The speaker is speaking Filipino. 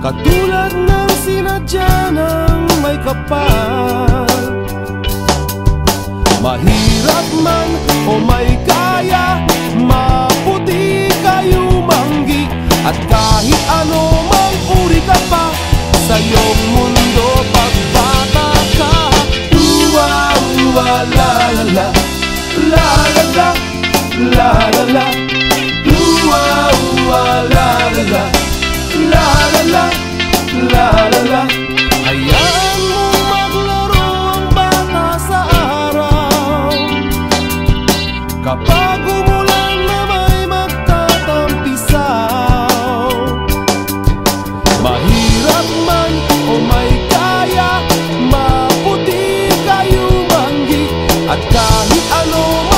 katulad ng sinadya ng may kapal. Mahirap man o may kaya, maputi kayo manggi, at kahit ano mang uri ka pa sa iyong mundo pagbata ka. Uwa, uwa, la la la, la la la, la la la. Uwa, uwa, la la la, la la la, la la la. Hayaan mo maglaro ang bata sa araw, kapag umulan na may magtatampisaw. Mahirap man o may kaya, maputi kayo manggi, at kahit ano